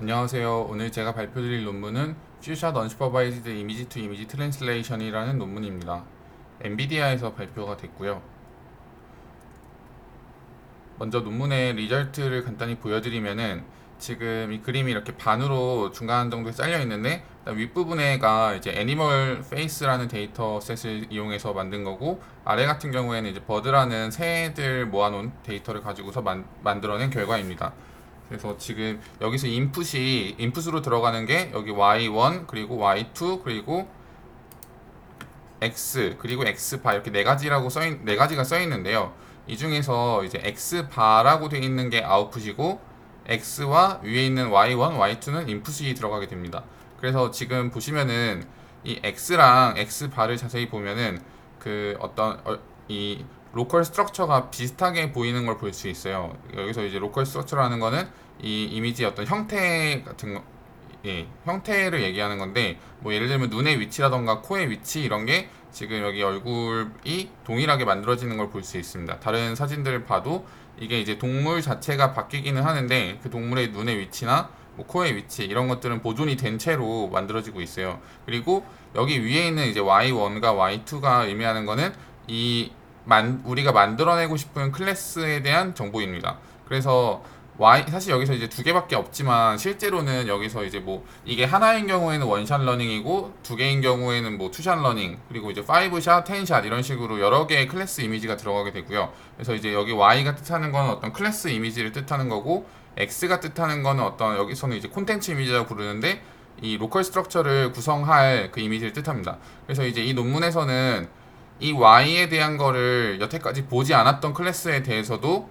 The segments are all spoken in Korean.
안녕하세요. 오늘 제가 발표드릴 논문은 퓨샷 언슈퍼바이즈드 이미지 투 이미지 트랜슬레이션이라는 논문입니다. 엔비디아에서 발표가 됐고요. 먼저 논문의 리절트를 간단히 보여드리면은 지금 이 그림이 이렇게 반으로 중간 정도에 잘려 있는데 윗부분에가 이제 애니멀 페이스라는 데이터셋을 이용해서 만든 거고 아래 같은 경우에는 이제 버드라는 새들 모아놓은 데이터를 가지고서 만들어낸 결과입니다. 그래서 지금 여기서 인풋으로 들어가는 게 여기 y1 그리고 y2 그리고 x 그리고 x바 이렇게 네 가지가 써 있는데요. 이 중에서 이제 x바라고 되어 있는 게 아웃풋이고 x와 위에 있는 y1, y2는 인풋이 들어가게 됩니다. 그래서 지금 보시면은 이 x랑 x바를 자세히 보면은 그 어떤 이 로컬 스트럭처가 비슷하게 보이는 걸 볼 수 있어요. 여기서 이제 로컬 스트럭처라는 거는 이 이미지의 어떤 형태 같은 거, 예, 형태를 얘기하는 건데, 뭐 예를 들면 눈의 위치라던가 코의 위치 이런 게 지금 여기 얼굴이 동일하게 만들어지는 걸 볼 수 있습니다. 다른 사진들을 봐도 이게 이제 동물 자체가 바뀌기는 하는데 그 동물의 눈의 위치나 뭐 코의 위치 이런 것들은 보존이 된 채로 만들어지고 있어요. 그리고 여기 위에 있는 이제 Y1과 Y2가 의미하는 거는 우리가 만들어내고 싶은 클래스에 대한 정보입니다. 그래서 사실 여기서 이제 두 개밖에 없지만 실제로는 여기서 이제 뭐 이게 하나인 경우에는 원샷 러닝이고 두 개인 경우에는 뭐 투샷 러닝 그리고 이제 5샷, 10샷 이런 식으로 여러 개의 클래스 이미지가 들어가게 되고요. 그래서 이제 여기 Y가 뜻하는 건 어떤 클래스 이미지를 뜻하는 거고 X가 뜻하는 거는 어떤 여기서는 이제 콘텐츠 이미지라고 부르는데 이 로컬 스트럭처를 구성할 그 이미지를 뜻합니다. 그래서 이제 이 논문에서는 이 Y에 대한 거를 여태까지 보지 않았던 클래스에 대해서도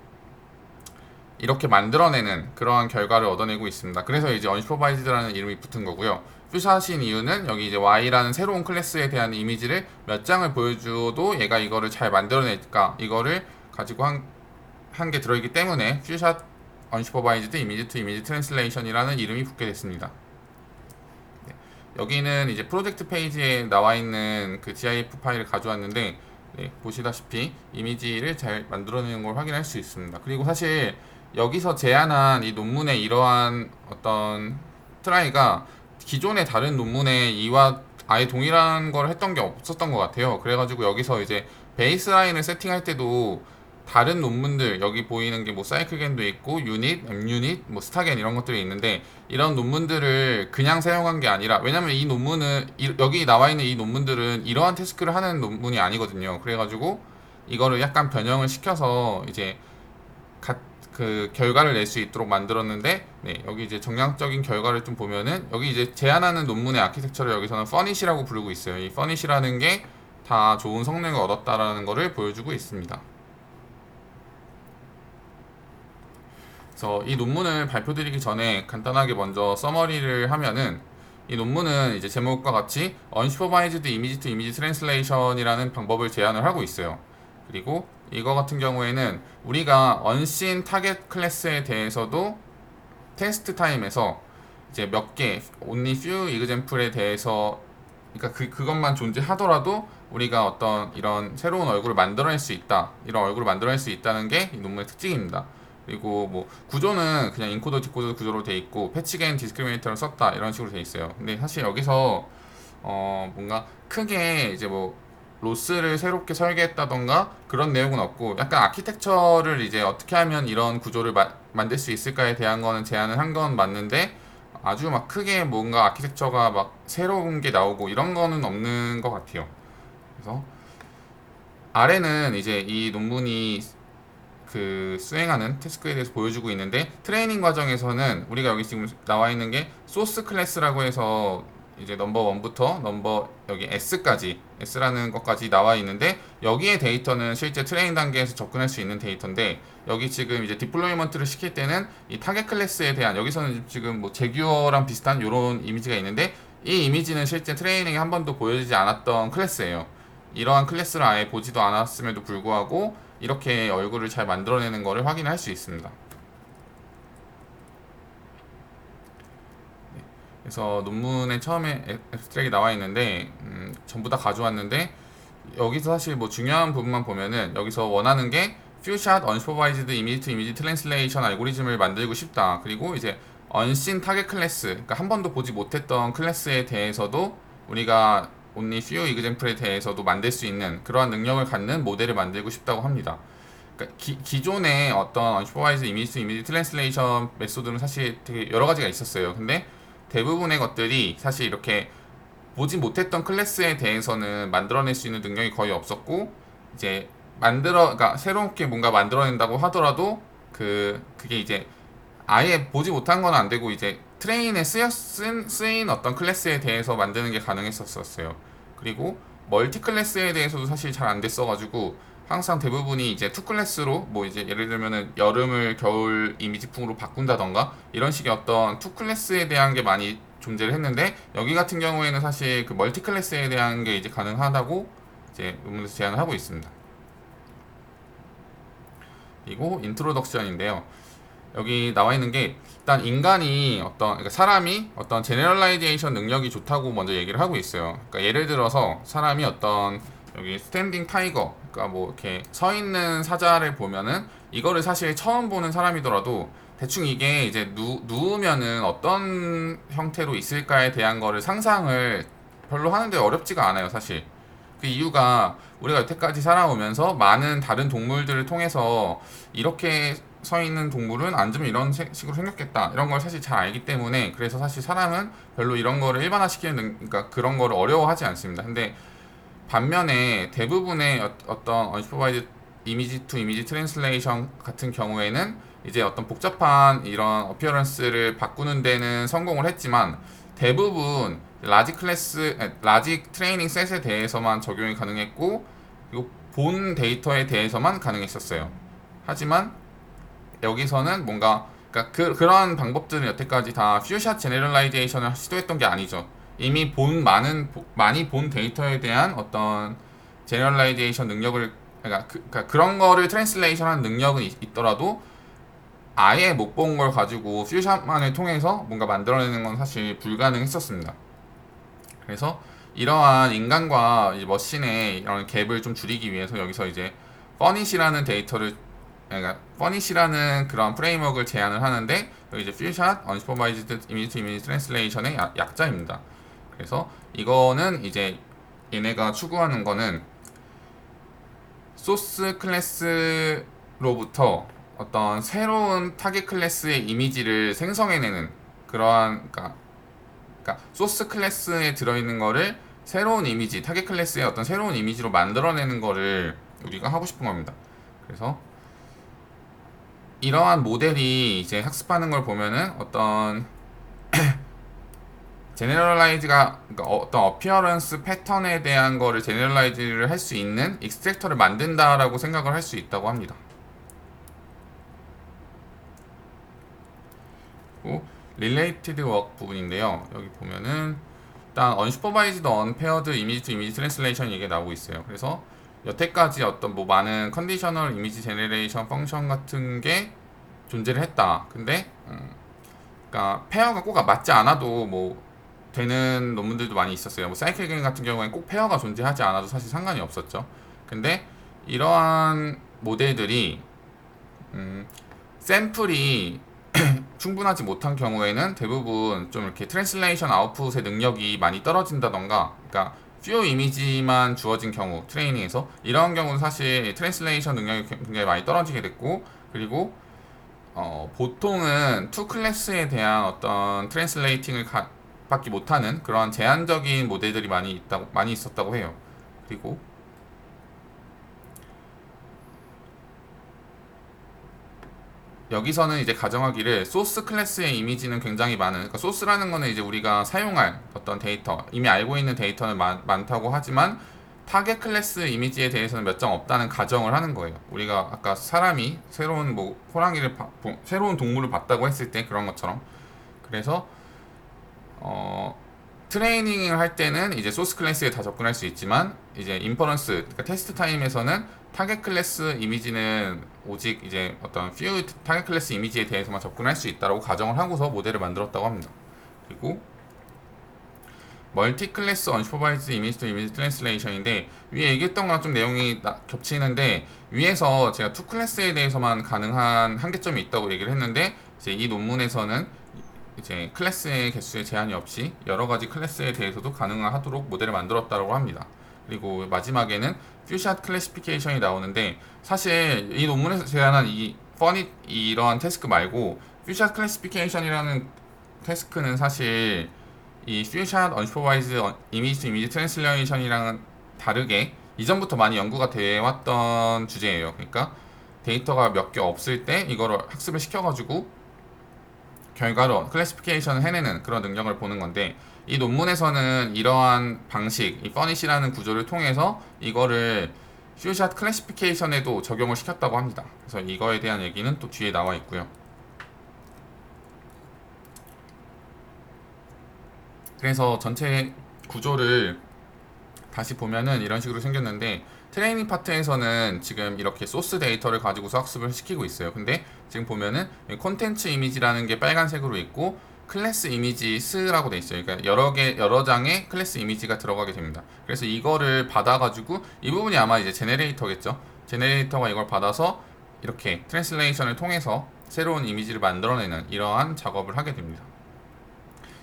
이렇게 만들어내는 그러한 결과를 얻어내고 있습니다. 그래서 이제 언슈퍼바이즈드라는 이름이 붙은 거고요. 퓨샷인 이유는 여기 이제 Y라는 새로운 클래스에 대한 이미지를 몇 장을 보여줘도 얘가 이거를 잘 만들어낼까 이거를 가지고 한 게 들어있기 때문에 퓨샷 언슈퍼바이즈드 이미지 투 이미지 트랜슬레이션이라는 이름이 붙게 됐습니다. 네. 여기는 이제 프로젝트 페이지에 나와 있는 그 GIF 파일을 가져왔는데 네, 보시다시피 이미지를 잘 만들어내는 걸 확인할 수 있습니다. 그리고 사실 여기서 제안한 이 논문의 이러한 어떤 트라이가 기존의 다른 논문에 이와 아예 동일한 걸 했던 게 없었던 것 같아요. 그래가지고 여기서 이제 베이스라인을 세팅할 때도 다른 논문들 여기 보이는 게 뭐 사이클겐도 있고 유닛, M유닛, 뭐 스타겐 이런 것들이 있는데 이런 논문들을 그냥 사용한 게 아니라 왜냐면 이 논문은 여기 나와 있는 이 논문들은 이러한 태스크를 하는 논문이 아니거든요. 그래가지고 이거를 약간 변형을 시켜서 이제 그 결과를 낼 수 있도록 만들었는데 네, 여기 이제 정량적인 결과를 좀 보면은 여기 이제 제안하는 논문의 아키텍처를 여기서는 퍼닛이라고 부르고 있어요. 이 퍼닛이라는 게 다 좋은 성능을 얻었다라는 것을 보여주고 있습니다. 그래서 이 논문을 발표드리기 전에 간단하게 먼저 서머리를 하면은 이 논문은 이제 제목과 같이 Unsupervised Image to Image Translation이라는 방법을 제안을 하고 있어요. 그리고 이거 같은 경우에는 우리가 언씬 타겟 클래스에 대해서도 테스트 타임에서 이제 몇 개, only few example에 대해서 그러니까 그것만 존재하더라도 우리가 어떤 이런 새로운 얼굴을 만들어낼 수 있다. 이런 얼굴을 만들어낼 수 있다는 게 이 논문의 특징입니다. 그리고 뭐 구조는 그냥 인코더 디코더 구조로 돼 있고 패치겐 디스크리미네이터를 썼다 이런 식으로 돼 있어요. 근데 사실 여기서 뭔가 크게 이제 뭐 로스를 새롭게 설계했다던가 그런 내용은 없고 약간 아키텍처를 이제 어떻게 하면 이런 구조를 만들 수 있을까에 대한 거는 제안을 한 건 맞는데 아주 막 크게 뭔가 아키텍처가 막 새로운 게 나오고 이런 거는 없는 것 같아요. 그래서 아래는 이제 이 논문이 그 수행하는 태스크에 대해서 보여주고 있는데 트레이닝 과정에서는 우리가 여기 지금 나와 있는 게 소스 클래스라고 해서 이제 넘버 1부터 넘버 여기 S라는 것까지 나와 있는데 여기에 데이터는 실제 트레이닝 단계에서 접근할 수 있는 데이터인데 여기 지금 이제 디플로이먼트를 시킬 때는 이 타겟 클래스에 대한 여기서는 지금 뭐 제규어랑 비슷한 이런 이미지가 있는데 이 이미지는 실제 트레이닝에 한 번도 보여지지 않았던 클래스예요. 이러한 클래스를 아예 보지도 않았음에도 불구하고 이렇게 얼굴을 잘 만들어내는 것을 확인할 수 있습니다. 그래서 논문에 처음에 앱스트랙이 나와 있는데 전부 다 가져왔는데 여기서 사실 뭐 중요한 부분만 보면은 여기서 원하는 게 Few Shot Unsupervised Image to Image Translation 알고리즘을 만들고 싶다. 그리고 이제 언신 타겟 클래스, 그러니까 한 번도 보지 못했던 클래스에 대해서도 우리가 only few example에 대해서도 만들 수 있는 그러한 능력을 갖는 모델을 만들고 싶다고 합니다. 그러니까 기존의 어떤 unsupervised image to image translation 메소드는 사실 되게 여러 가지가 있었어요. 근데 대부분의 것들이 사실 이렇게 보지 못했던 클래스에 대해서는 만들어낼 수 있는 능력이 거의 없었고, 이제 그러니까 새롭게 뭔가 만들어낸다고 하더라도 그게 이제 아예 보지 못한 건 안 되고 이제 트레인에 쓰인 어떤 클래스에 대해서 만드는 게 가능했었어요. 그리고 멀티 클래스에 대해서도 사실 잘 안 됐어가지고 항상 대부분이 이제 투 클래스로 뭐 이제 예를 들면은 여름을 겨울 이미지풍으로 바꾼다던가 이런 식의 어떤 투 클래스에 대한 게 많이 존재를 했는데, 여기 같은 경우에는 사실 그 멀티 클래스에 대한 게 이제 가능하다고 이제 논문에서 제안을 하고 있습니다. 그리고 인트로덕션인데요. 여기 나와 있는 게 일단 인간이 그러니까 사람이 어떤 제너럴라이제이션 능력이 좋다고 먼저 얘기를 하고 있어요. 그러니까 예를 들어서 사람이 어떤 여기 스탠딩 타이거, 그러니까 뭐 이렇게 서 있는 사자를 보면은 이거를 사실 처음 보는 사람이더라도 대충 이게 이제 누우면은 어떤 형태로 있을까에 대한 거를 상상을 별로 하는데 어렵지가 않아요, 사실. 그 이유가 우리가 여태까지 살아오면서 많은 다른 동물들을 통해서 이렇게 서 있는 동물은 앉으면 이런 식으로 생겼겠다 이런 걸 사실 잘 알기 때문에, 그래서 사실 사람은 별로 이런 거를 일반화시키는 그러니까 그런 거를 어려워하지 않습니다. 근데 반면에 대부분의 어떤 unsupervised image to image translation 같은 경우에는 이제 어떤 복잡한 이런 어피어런스를 바꾸는 데는 성공을 했지만 대부분 라지 트레이닝 셋에 대해서만 적용이 가능했고, 그리고 본 데이터에 대해서만 가능했었어요. 하지만 여기서는 뭔가 그러니까 그런 방법들은 여태까지 다 퓨샷 제너럴라이제이션을 시도했던 게 아니죠. 이미 많이 본 데이터에 대한 어떤 제너럴라이제이션 능력을 그러니까 그런 거를 트랜슬레이션한 능력은 있더라도 아예 못 본 걸 가지고 퓨샷만을 통해서 뭔가 만들어내는 건 사실 불가능했었습니다. 그래서 이러한 인간과 이 머신의 이런 갭을 좀 줄이기 위해서 여기서 이제 퍼닛이라는 데이터를 그러니까 퍼닛이라는 그런 프레임워크를 제안을 하는데, 여기 이제 퓨샷 unsupervised image to image translation의 약자입니다. 그래서 이거는 이제 얘네가 추구하는 거는 소스 클래스로부터 어떤 새로운 타겟 클래스의 이미지를 생성해내는 그러한 그러니까 소스 클래스에 들어있는 거를 새로운 이미지, 타겟 클래스의 어떤 새로운 이미지로 만들어내는 거를 우리가 하고 싶은 겁니다. 그래서 이러한 모델이 이제 학습하는 걸 보면은 어떤 제너럴라이즈가 그러니까 어떤 어피어런스 패턴에 대한 거를 제너럴라이즈를 할 수 있는 익스트랙터를 만든다라고 생각을 할 수 있다고 합니다. 그리고 related work 부분인데요. 여기 보면은 일단 unsupervised unpaired image to image translation 얘기가 나오고 있어요. 그래서 여태까지 어떤 뭐 많은 컨디셔널 이미지 제너레이션 펑션 같은 게 존재를 했다. 근데 그러니까 페어가 꼭 맞지 않아도 뭐 되는 논문들도 많이 있었어요. 뭐 사이클 게임 같은 경우에는 꼭 페어가 존재하지 않아도 사실 상관이 없었죠. 근데 이러한 모델들이 샘플이 충분하지 못한 경우에는 대부분 좀 이렇게 트랜슬레이션 아웃풋의 능력이 많이 떨어진다던가, 그러니까 few 이미지만 주어진 경우 트레이닝에서 이런 경우는 사실 트랜슬레이션 능력이 굉장히 많이 떨어지게 됐고, 그리고 보통은 투 클래스에 대한 어떤 트랜슬레이팅을 받기 못하는 그런 제한적인 모델들이 많이 있었다고 해요. 그리고 여기서는 이제 가정하기를 소스 클래스의 이미지는 굉장히 많은, 그러니까 소스라는 거는 이제 우리가 사용할 어떤 데이터, 이미 알고 있는 데이터는 많다고 하지만 타겟 클래스 이미지에 대해서는 몇 점 없다는 가정을 하는 거예요. 우리가 아까 사람이 새로운 뭐 호랑이를 새로운 동물을 봤다고 했을 때 그런 것처럼. 그래서 트레이닝을 할 때는 이제 소스 클래스에 다 접근할 수 있지만 이제 인퍼런스, 그러니까 테스트 타임에서는 타겟 클래스 이미지는 오직 이제 어떤 few 타겟 클래스 이미지에 대해서만 접근할 수 있다라고 가정을 하고서 모델을 만들었다고 합니다. 그리고 멀티 클래스 unsupervised image to image translation인데, 위에 얘기했던 거랑 좀 내용이 겹치는데 위에서 제가 투 클래스에 대해서만 가능한 한계점이 있다고 얘기를 했는데, 이제 이 논문에서는 이제 클래스의 개수에 제한이 없이 여러 가지 클래스에 대해서도 가능하도록 모델을 만들었다고 합니다. 그리고 마지막에는 퓨샷 클래시피케이션이 나오는데 사실 이 논문에서 제안한 이 퍼닛 이러한 태스크 말고 퓨샷 클래시피케이션이라는 태스크는 사실 이 퓨샷 언슈퍼바이즈 이미지 투 이미지 트랜슬레이션이랑은 다르게 이전부터 많이 연구가 되어 왔던 주제예요. 그러니까 데이터가 몇 개 없을 때 이거를 학습을 시켜가지고 결과로 클래시피케이션을 해내는 그런 능력을 보는 건데 이 논문에서는 이러한 방식, 이 퍼닛이라는 구조를 통해서 이거를 퓨샷 클래시피케이션에도 적용을 시켰다고 합니다. 그래서 이거에 대한 얘기는 또 뒤에 나와 있고요. 그래서 전체 구조를 다시 보면은 이런 식으로 생겼는데 트레이닝 파트에서는 지금 이렇게 소스 데이터를 가지고서 학습을 시키고 있어요. 근데 지금 보면은 콘텐츠 이미지라는 게 빨간색으로 있고 클래스 이미지스라고 돼 있어요. 그러니까 여러 장의 클래스 이미지가 들어가게 됩니다. 그래서 이거를 받아가지고 이 부분이 아마 이제 제네레이터겠죠. 제네레이터가 이걸 받아서 이렇게 트랜슬레이션을 통해서 새로운 이미지를 만들어내는 이러한 작업을 하게 됩니다.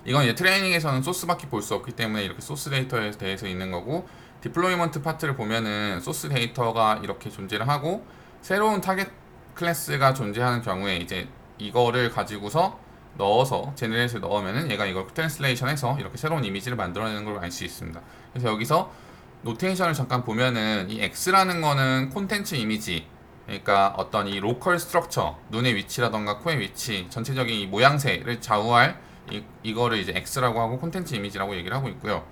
이건 이제 트레이닝에서는 소스밖에 볼 수 없기 때문에 이렇게 소스 데이터에 대해서 있는 거고 디플로이먼트 파트를 보면은 소스 데이터가 이렇게 존재를 하고 새로운 타겟 클래스가 존재하는 경우에 이제 이거를 가지고서 넣어서 제네레이트에 넣으면은 얘가 이걸 트랜슬레이션해서 이렇게 새로운 이미지를 만들어내는 걸 알 수 있습니다. 그래서 여기서 노테이션을 잠깐 보면은 이 X라는 거는 콘텐츠 이미지 그러니까 어떤 이 로컬 스트럭처 눈의 위치라던가 코의 위치 전체적인 이 모양새를 좌우할 이거를 이제 X라고 하고 콘텐츠 이미지라고 얘기를 하고 있고요.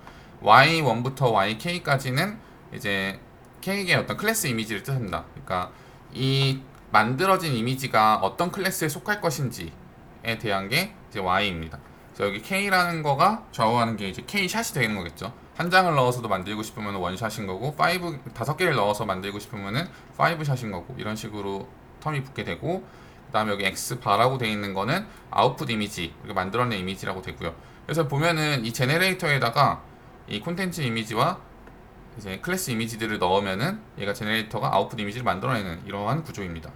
Y1부터 YK까지는 이제 K의 어떤 클래스 이미지를 뜻합니다. 그러니까 이 만들어진 이미지가 어떤 클래스에 속할 것인지에 대한 게 이제 Y입니다. 그래서 여기 K라는 거가 좌우하는 게 이제 K샷이 되는 거겠죠. 한 장을 넣어서도 만들고 싶으면 원샷인 거고, 5개를 넣어서 만들고 싶으면은 5샷인 거고, 이런 식으로 텀이 붙게 되고, 그 다음에 여기 X바라고 되어 있는 거는 아웃풋 이미지, 만들어낸 이미지라고 되고요. 그래서 보면은 이 제네레이터에다가 이 콘텐츠 이미지와 이제 클래스 이미지들을 넣으면은 얘가 제네레이터가 아웃풋 이미지를 만들어내는 이러한 구조입니다.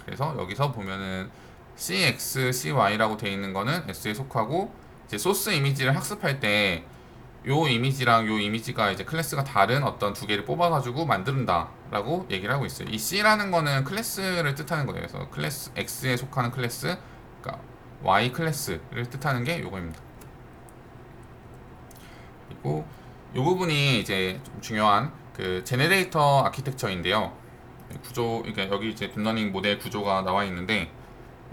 그래서 여기서 보면은 CX, CY라고 되어 있는 거는 S에 속하고 이제 소스 이미지를 학습할 때 요 이미지랑 요 이미지가 이제 클래스가 다른 어떤 두 개를 뽑아가지고 만든다라고 얘기를 하고 있어요. 이 C라는 거는 클래스를 뜻하는 거예요. 그래서 클래스 X에 속하는 클래스, 그러니까 Y 클래스를 뜻하는 게 요거입니다. 그리고 이 부분이 이제 좀 중요한 그 제네레이터 아키텍처인데요. 구조, 그러니까 여기 이제 딥러닝 모델 구조가 나와 있는데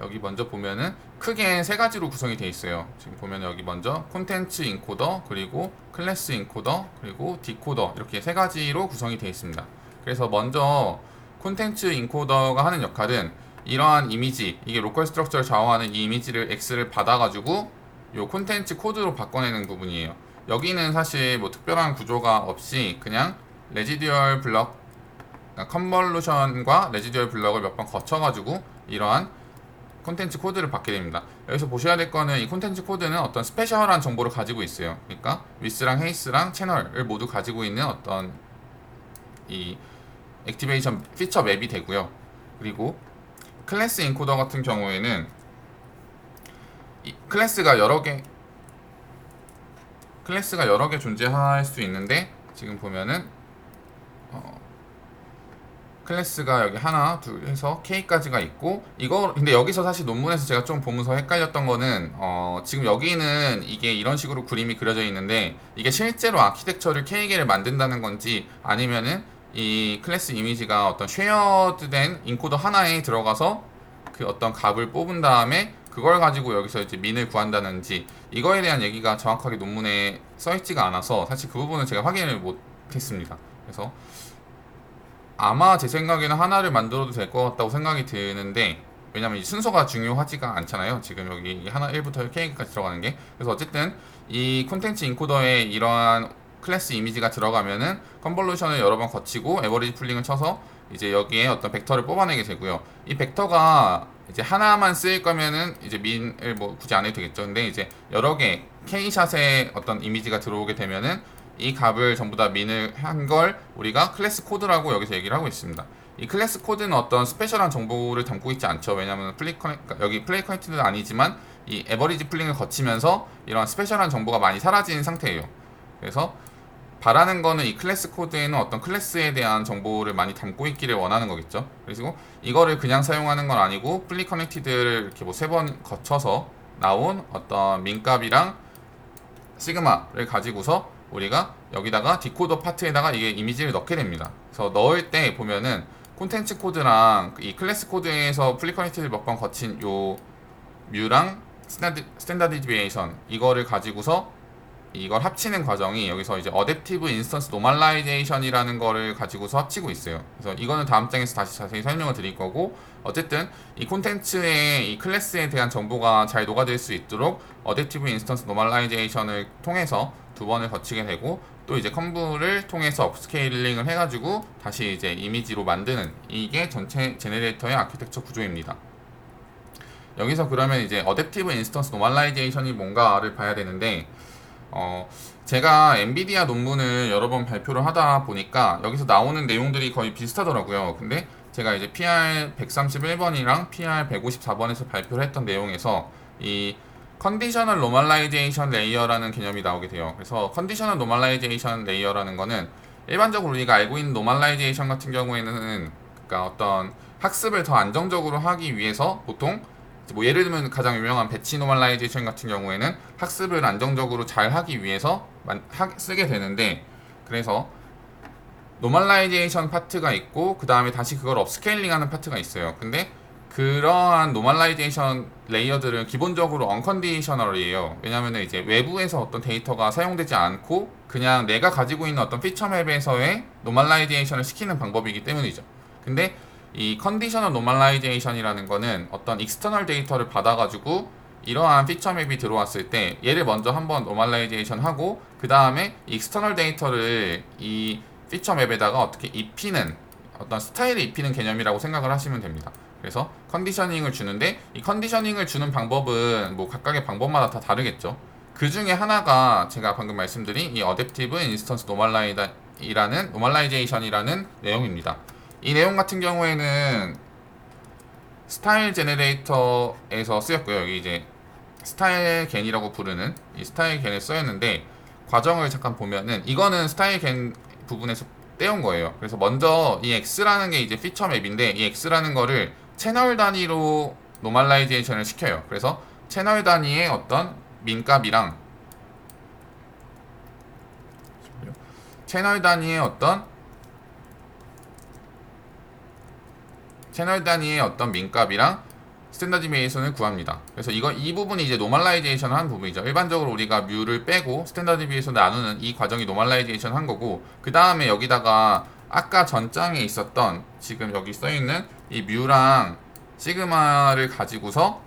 여기 먼저 보면은 크게 세 가지로 구성이 되어 있어요. 지금 보면 여기 먼저 콘텐츠 인코더, 그리고 클래스 인코더, 그리고 디코더 이렇게 세 가지로 구성이 되어 있습니다. 그래서 먼저 콘텐츠 인코더가 하는 역할은 이러한 이미지, 이게 로컬 스트럭처를 좌우하는 이 이미지를 X를 받아가지고 요 콘텐츠 코드로 바꿔내는 부분이에요. 여기는 사실 뭐 특별한 구조가 없이 그냥 레지듀얼 블럭, 그러니까 컨볼루션과 레지듀얼 블럭을 몇 번 거쳐가지고 이러한 콘텐츠 코드를 받게 됩니다. 여기서 보셔야 될 거는 이 콘텐츠 코드는 어떤 스페셜한 정보를 가지고 있어요. 그러니까 위스랑 헤이스랑 채널을 모두 가지고 있는 어떤 이 액티베이션 피처 맵이 되고요. 그리고 클래스 인코더 같은 경우에는 이 클래스가 여러 개 존재할 수 있는데 지금 보면은 클래스가 여기 하나, 둘 해서 K까지가 있고 이거 근데 여기서 사실 논문에서 제가 좀 보면서 헷갈렸던 거는 지금 여기는 이게 이런 식으로 그림이 그려져 있는데 이게 실제로 아키텍처를 K개를 만든다는 건지 아니면은 이 클래스 이미지가 어떤 쉐어드된 인코더 하나에 들어가서 그 어떤 값을 뽑은 다음에 그걸 가지고 여기서 이제 민을 구한다는지 이거에 대한 얘기가 정확하게 논문에 써있지가 않아서 사실 그 부분은 제가 확인을 못했습니다. 그래서 아마 제 생각에는 하나를 만들어도 될 것 같다고 생각이 드는데 왜냐면 이 순서가 중요하지가 않잖아요. 지금 여기 하나 1부터 K까지 들어가는 게. 그래서 어쨌든 이 콘텐츠 인코더에 이러한 클래스 이미지가 들어가면은 컨볼루션을 여러 번 거치고 에버리지 풀링을 쳐서 이제 여기에 어떤 벡터를 뽑아내게 되고요. 이 벡터가 이제 하나만 쓰일 거면은 이제 민을 뭐 굳이 안 해도 되겠죠. 근데 이제 여러 개 K샷에 어떤 이미지가 들어오게 되면은 이 값을 전부 다 민을 한 걸 우리가 클래스 코드라고 여기서 얘기를 하고 있습니다. 이 클래스 코드는 어떤 스페셜한 정보를 담고 있지 않죠. 왜냐하면 여기 플레이 커넥트는 아니지만 이 에버리지 풀링을 거치면서 이런 스페셜한 정보가 많이 사라진 상태예요. 그래서 바라는 거는 이 클래스 코드에는 어떤 클래스에 대한 정보를 많이 담고 있기를 원하는 거겠죠. 그리고 이거를 그냥 사용하는 건 아니고 풀리 커넥티드를 이렇게 뭐 3번 거쳐서 나온 어떤 민값이랑 시그마를 가지고서 우리가 여기다가 디코더 파트에다가 이게 이미지를 넣게 됩니다. 그래서 넣을 때 보면은 콘텐츠 코드랑 이 클래스 코드에서 풀리 커넥티드 몇 번 거친 요 뮤랑 스탠다드 디비에이션 이거를 가지고서 이걸 합치는 과정이 여기서 이제 어댑티브 인스턴스 노멀라이제이션이라는 거를 가지고서 합치고 있어요. 그래서 이거는 다음 장에서 다시 자세히 설명을 드릴 거고, 어쨌든 이 콘텐츠의 이 클래스에 대한 정보가 잘 녹아들 수 있도록 어댑티브 인스턴스 노멀라이제이션을 통해서 2번을 거치게 되고, 또 이제 컴브를 통해서 업스케일링을 해가지고 다시 이제 이미지로 만드는, 이게 전체 제네레이터의 아키텍처 구조입니다. 여기서 그러면 이제 어댑티브 인스턴스 노멀라이제이션이 뭔가를 봐야 되는데, 제가 엔비디아 논문을 여러 번 발표를 하다 보니까 여기서 나오는 내용들이 거의 비슷하더라고요. 근데 제가 이제 PR 131번이랑 PR 154번에서 발표를 했던 내용에서 이 컨디셔널 노멀라이제이션 레이어라는 개념이 나오게 돼요. 그래서 컨디셔널 노멀라이제이션 레이어라는 거는 일반적으로 우리가 알고 있는 노멀라이제이션 같은 경우에는, 그러니까 어떤 학습을 더 안정적으로 하기 위해서 보통 뭐 예를 들면 가장 유명한 배치 노멀라이제이션 같은 경우에는 학습을 안정적으로 잘 하기 위해서 쓰게 되는데, 그래서 노멀라이제이션 파트가 있고 그 다음에 다시 그걸 업스케일링 하는 파트가 있어요. 근데 그러한 노멀라이제이션 레이어들은 기본적으로 언컨디셔널이에요. 왜냐하면 이제 외부에서 어떤 데이터가 사용되지 않고 그냥 내가 가지고 있는 어떤 피처 맵에서의 노멀라이제이션을 시키는 방법이기 때문이죠. 근데 이 컨디셔널 노멀라이제이션이라는 거는 어떤 익스터널 데이터를 받아가지고 이러한 피처 맵이 들어왔을 때 얘를 먼저 한번 노멀라이제이션 하고 그 다음에 익스터널 데이터를 이 피처 맵에다가 어떻게 입히는, 어떤 스타일을 입히는 개념이라고 생각을 하시면 됩니다. 그래서 컨디셔닝을 주는데, 이 컨디셔닝을 주는 방법은 뭐 각각의 방법마다 다 다르겠죠. 그 중에 하나가 제가 방금 말씀드린 이 어댑티브 인스턴스 노멀라이제이션이라는 내용입니다. 이 내용 같은 경우에는 스타일 제네레이터에서 쓰였고요. 여기 이제 스타일 겐이라고 부르는 이 스타일 겐을 쓰였는데, 과정을 잠깐 보면은 이거는 스타일 겐 부분에서 떼온 거예요. 그래서 먼저 이 X라는 게 이제 피처 맵인데, 이 X라는 거를 채널 단위로 노멀라이제이션을 시켜요. 그래서 채널 단위의 어떤 민값이랑 채널 단위의 어떤 민값이랑 스탠다드 디비에이션을 구합니다. 그래서 이 부분이 이제 노멀라이제이션 한 부분이죠. 일반적으로 우리가 뮤를 빼고 스탠다드 디비에이션 나누는 이 과정이 노멀라이제이션 한 거고, 그 다음에 여기다가 아까 전 장에 있었던 지금 여기 써있는 이 뮤랑 시그마를 가지고서,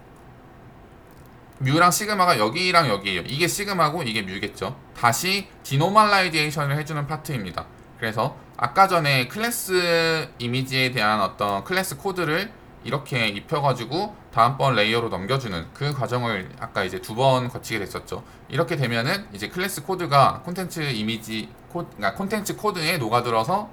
뮤랑 시그마가 여기랑 여기에요. 이게 시그마고 이게 뮤겠죠. 다시 디노멀라이제이션을 해주는 파트입니다. 그래서 아까 전에 클래스 이미지에 대한 어떤 클래스 코드를 이렇게 입혀가지고 다음번 레이어로 넘겨주는 그 과정을 아까 이제 2번 거치게 됐었죠. 이렇게 되면은 이제 클래스 코드가 그러니까 콘텐츠 코드에 녹아들어서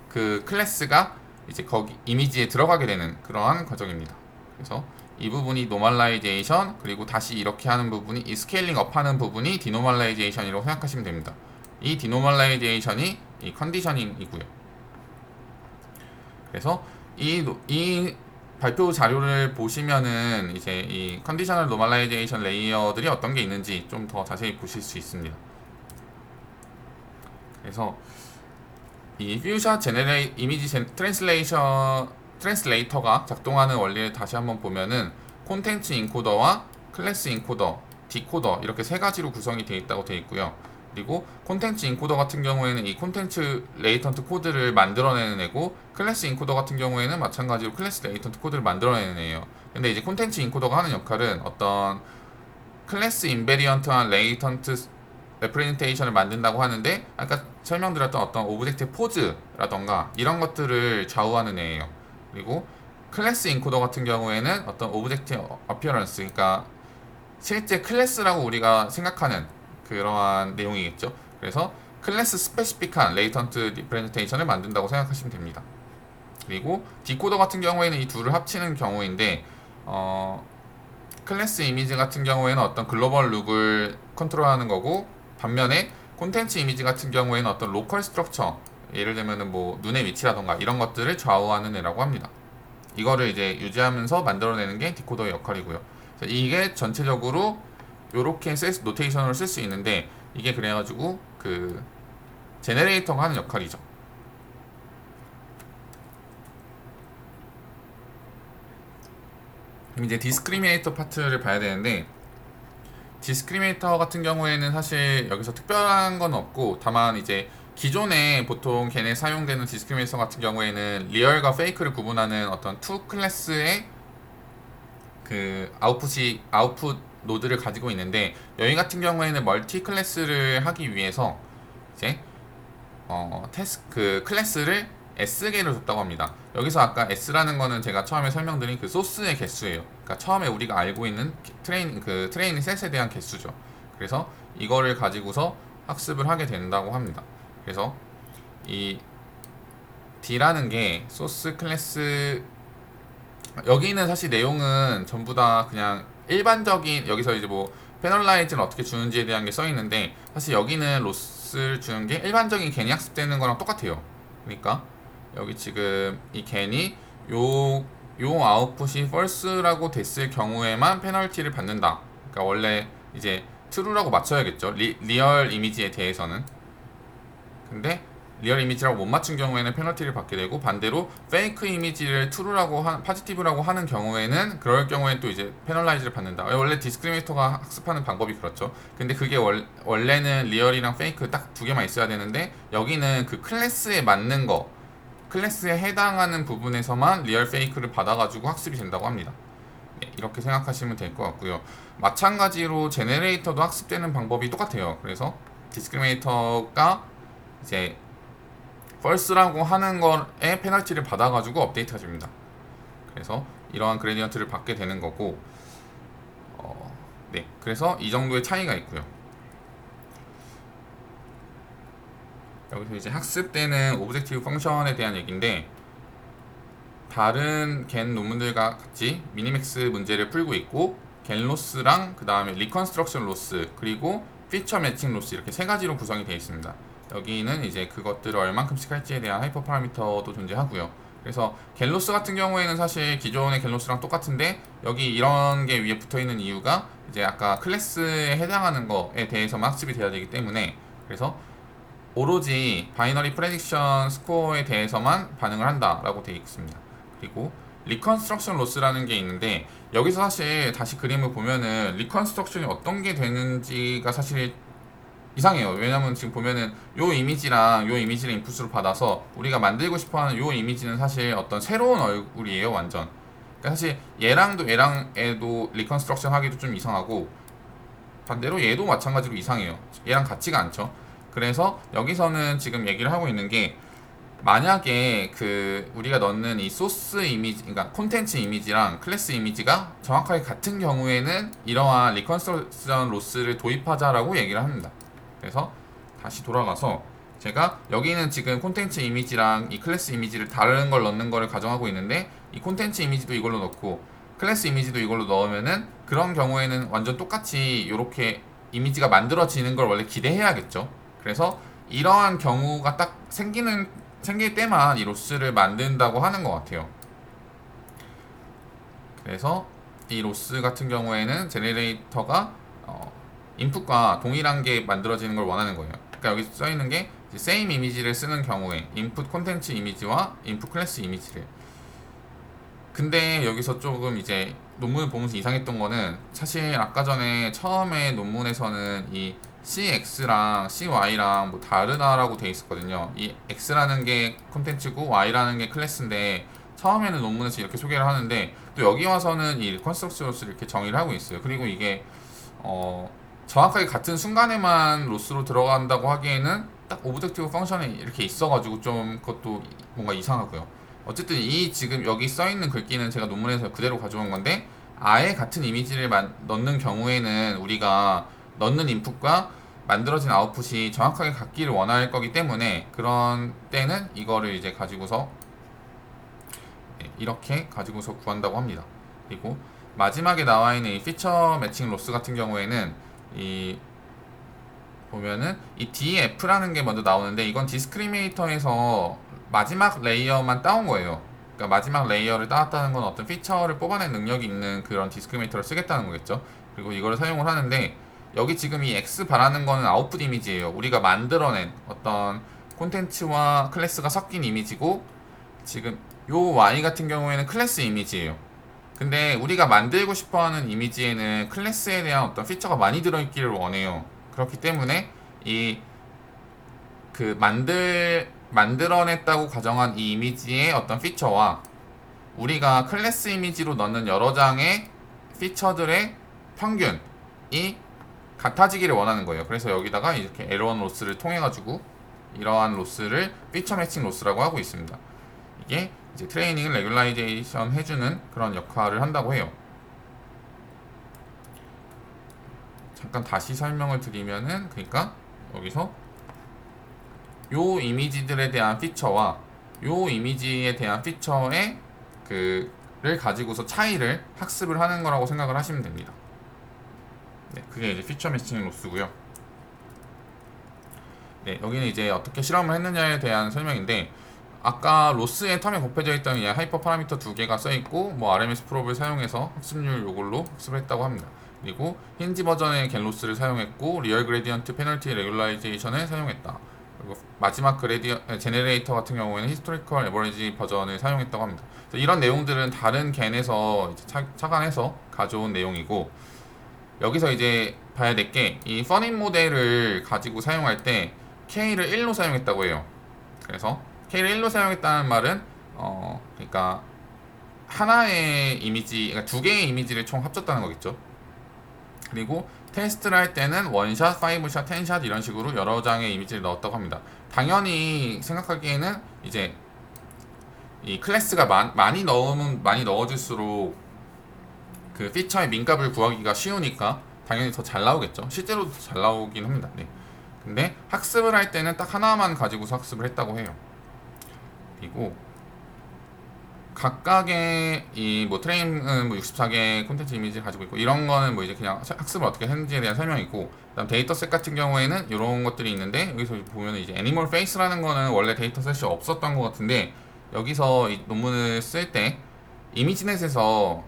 그 클래스가 이제 거기 이미지에 들어가게 되는 그러한 과정입니다. 그래서 이 부분이 노멀라이제이션, 그리고 다시 이렇게 하는 부분이, 이 스케일링 업 하는 부분이 디노멀라이제이션이라고 생각하시면 됩니다. 이 디노멀라이제이션이 이 컨디셔닝이고요. 그래서 이 발표 자료를 보시면은 이제 이 컨디셔널 노멀라이제이션 레이어들이 어떤 게 있는지 좀 더 자세히 보실 수 있습니다. 그래서 이 퓨샷 이미지 트랜슬레이터가 작동하는 원리를 다시 한번 보면은 콘텐츠 인코더와 클래스 인코더, 디코더 이렇게 3가지로 구성이 되어 있다고 되어 있고요. 그리고 콘텐츠 인코더 같은 경우에는 이 콘텐츠 레이턴트 코드를 만들어내는 애고, 클래스 인코더 같은 경우에는 마찬가지로 클래스 레이턴트 코드를 만들어내는 애예요. 근데 이제 콘텐츠 인코더가 하는 역할은 어떤 클래스 인베리언트한 레이턴트 레프레젠테이션을 만든다고 하는데, 아까 설명드렸던 어떤 오브젝트 포즈라던가 이런 것들을 좌우하는 애예요. 그리고 클래스 인코더 같은 경우에는 어떤 오브젝트 어피어런스, 그러니까 실제 클래스라고 우리가 생각하는 그러한 내용이겠죠. 그래서 클래스 스페시픽한 레이턴트 리프레젠테이션을 만든다고 생각하시면 됩니다. 그리고 디코더 같은 경우에는 이 둘을 합치는 경우인데, 클래스 이미지 같은 경우에는 어떤 글로벌 룩을 컨트롤하는 거고, 반면에 콘텐츠 이미지 같은 경우에는 어떤 로컬 스트럭처, 예를 들면은 뭐 눈의 위치라던가 이런 것들을 좌우하는 애라고 합니다. 이거를 이제 유지하면서 만들어내는 게 디코더의 역할이고요. 이게 전체적으로 이렇게 노테이션으로 쓸 수 있는데, 이게 그래가지고 그 제네레이터가 하는 역할이죠. 그럼 이제 디스크리미네이터 파트를 봐야 되는데, 디스크리미네이터 같은 경우에는 사실 여기서 특별한 건 없고, 다만 이제 기존에 보통 걔네 사용되는 디스크리미네이터 같은 경우에는 리얼과 페이크를 구분하는 어떤 투 클래스의 그 아웃풋 노드를 가지고 있는데, 여기 같은 경우에는 멀티 클래스를 하기 위해서 이제 그 클래스를 S개를 줬다고 합니다. 여기서 아까 S라는 거는 제가 처음에 설명드린 그 소스의 개수예요. 그러니까 처음에 우리가 알고 있는 트레이닝 셋에 대한 개수죠. 그래서 이거를 가지고서 학습을 하게 된다고 합니다. 그래서 이 D라는 게 소스 클래스, 여기는 사실 내용은 전부 다 그냥 일반적인, 여기서 이제 뭐 페널라이즈는 어떻게 주는지에 대한 게 써 있는데, 사실 여기는 로스를 주는 게 일반적인 겐이 학습되는 거랑 똑같아요. 그러니까 여기 지금 이 겐이 요 아웃풋이 false라고 됐을 경우에만 페널티를 받는다. 그러니까 원래 이제 true라고 맞춰야겠죠. 리얼 이미지에 대해서는. 근데 리얼 이미지라고 못 맞춘 경우에는 페널티를 받게 되고, 반대로 페이크 이미지를 파지티브라고 하는 경우에는, 그럴 경우에는 또 이제 페널라이즈를 받는다. 원래 디스크리미네이터가 학습하는 방법이 그렇죠. 근데 그게 원래는 리얼이랑 페이크 딱 두 개만 있어야 되는데, 여기는 그 클래스에 맞는 거, 클래스에 해당하는 부분에서만 리얼 페이크를 받아가지고 학습이 된다고 합니다. 네, 이렇게 생각하시면 될 것 같고요. 마찬가지로 제네레이터도 학습되는 방법이 똑같아요. 그래서 디스크리미네이터가 이제 false라고 하는 거에 페널티를 받아가지고 업데이트가 됩니다. 그래서 이러한 그레디언트를 받게 되는 거고, 네, 그래서 이 정도의 차이가 있고요. 여기서 이제 학습되는 오브젝티브 펑션에 대한 얘기인데, 다른 겐 논문들과 같이 미니맥스 문제를 풀고 있고, 겐 로스랑 그 다음에 리컨스트럭션 로스, 그리고 피처 매칭 로스, 이렇게 세 가지로 구성이 되어 있습니다. 여기는 이제 그것들을 얼만큼씩 할지에 대한 하이퍼 파라미터도 존재하고요. 그래서 갤로스 같은 경우에는 사실 기존의 갤로스랑 똑같은데, 여기 이런 게 위에 붙어 있는 이유가 이제 아까 클래스에 해당하는 거에 대해서만 학습이 돼야 되기 때문에, 그래서 오로지 바이너리 프레딕션 스코어에 대해서만 반응을 한다라고 되어 있습니다. 그리고 리컨스트럭션 로스라는 게 있는데, 여기서 사실 다시 그림을 보면은 리컨스트럭션이 어떤 게 되는지가 사실 이상해요. 왜냐면 지금 보면은 요 이미지랑 요 이미지를 인풋으로 받아서 우리가 만들고 싶어하는 요 이미지는 사실 어떤 새로운 얼굴이에요, 완전. 그러니까 사실 얘랑도 리컨스트럭션 하기도 좀 이상하고, 반대로 얘도 마찬가지로 이상해요. 얘랑 같지가 않죠. 그래서 여기서는 지금 얘기를 하고 있는 게, 만약에 그 우리가 넣는 이 소스 이미지, 그러니까 콘텐츠 이미지랑 클래스 이미지가 정확하게 같은 경우에는 이러한 리컨스트럭션 로스를 도입하자라고 얘기를 합니다. 그래서 다시 돌아가서, 제가 여기는 지금 콘텐츠 이미지랑 이 클래스 이미지를 다른 걸 넣는 거를 가정하고 있는데, 이 콘텐츠 이미지도 이걸로 넣고 클래스 이미지도 이걸로 넣으면은, 그런 경우에는 완전 똑같이 이렇게 이미지가 만들어지는 걸 원래 기대해야겠죠. 그래서 이러한 경우가 딱 생길 때만 이 로스를 만든다고 하는 것 같아요. 그래서 이 로스 같은 경우에는 제네레이터가 인풋과 동일한 게 만들어지는 걸 원하는 거예요. 그러니까 여기 써 있는 게 same 이미지를 쓰는 경우에 인풋 콘텐츠 이미지와 인풋 클래스 이미지를. 근데 여기서 조금 이제 논문을 보면서 이상했던 거는, 사실 아까 전에 처음에 논문에서는 이 CX랑 CY랑 뭐 다르다라고 돼 있었거든요. 이 X라는 게 콘텐츠고 Y라는 게 클래스인데, 처음에는 논문에서 이렇게 소개를 하는데, 또 여기 와서는 이 컨스트럭션로스를 이렇게 정의를 하고 있어요. 그리고 이게 정확하게 같은 순간에만 로스로 들어간다고 하기에는 딱 오브젝티브 펑션에 이렇게 있어가지고 좀 그것도 뭔가 이상하고요. 어쨌든 이 지금 여기 써있는 글귀는 제가 논문에서 그대로 가져온 건데, 아예 같은 이미지를 넣는 경우에는 우리가 넣는 인풋과 만들어진 아웃풋이 정확하게 같기를 원할 거기 때문에, 그런 때는 이거를 이제 가지고서 이렇게 가지고서 구한다고 합니다. 그리고 마지막에 나와 있는 이 피처 매칭 로스 같은 경우에는 이 보면은 이 DF라는 게 먼저 나오는데 이건 디스크리미네이터에서 마지막 레이어만 따온 거예요. 그러니까 마지막 레이어를 따왔다는 건 어떤 피처를 뽑아낸 능력이 있는 그런 디스크리미네이터를 쓰겠다는 거겠죠. 그리고 이거를 사용을 하는데 여기 지금 이 X 바라는 거는 아웃풋 이미지예요. 우리가 만들어낸 어떤 콘텐츠와 클래스가 섞인 이미지고 지금 요 Y 같은 경우에는 클래스 이미지예요. 근데 우리가 만들고 싶어하는 이미지에는 클래스에 대한 어떤 피처가 많이 들어있기를 원해요. 그렇기 때문에 이 그 만들어냈다고 가정한 이 이미지의 어떤 피처와 우리가 클래스 이미지로 넣는 여러 장의 피처들의 평균이 같아지기를 원하는 거예요. 그래서 여기다가 이렇게 L1 로스를 통해 가지고 이러한 로스를 피처 매칭 로스라고 하고 있습니다. 이게 이제 트레이닝을 레귤라이제이션 해주는 그런 역할을 한다고 해요. 잠깐 다시 설명을 드리면은 그러니까 여기서 요 이미지들에 대한 피처와 요 이미지에 대한 피처의 그를 가지고서 차이를 학습을 하는 거라고 생각을 하시면 됩니다. 네, 그게 이제 피처 매칭 로스고요. 네, 여기는 이제 어떻게 실험을 했느냐에 대한 설명인데 아까 로스의 텀에 곱해져 있던 이 하이퍼 파라미터 두 개가 써 있고 뭐 RMS 프롭을 사용해서 학습률 요걸로 학습을 했다고 합니다. 그리고 힌지 버전의 갤로스를 사용했고 리얼 그레디언트 페널티 레귤라이제이션을 사용했다. 그리고 마지막 제네레이터 같은 경우에는 히스토리컬 에버리지 버전을 사용했다고 합니다. 이런 내용들은 다른 겐에서 이제 착안해서 가져온 내용이고 여기서 이제 봐야 될 게 이 퍼닛 모델을 가지고 사용할 때 K를 1로 사용했다고 해요. 그래서 K를 1로 사용했다는 말은 그러니까 하나의 이미지, 그러니까 두 개의 이미지를 총 합쳤다는 거겠죠. 그리고 테스트를 할 때는 원샷, 5샷, 10샷 이런 식으로 여러 장의 이미지를 넣었다고 합니다. 당연히 생각하기에는 이제 이 클래스가 많이 넣어줄수록 그 피처의 민값을 구하기가 쉬우니까 당연히 더 잘 나오겠죠. 실제로도 잘 나오긴 합니다. 네. 근데 학습을 할 때는 딱 하나만 가지고서 학습을 했다고 해요. 그리고 각각의 이 뭐 트레인은 뭐 64개 콘텐츠 이미지를 가지고 있고 이런 거는 뭐 이제 그냥 학습을 어떻게 했는지에 대한 설명이고 그다음 데이터셋 같은 경우에는 이런 것들이 있는데 여기서 보면 이제 애니멀 페이스라는 거는 원래 데이터셋이 없었던 것 같은데 여기서 이 논문을 쓸 때 이미지넷에서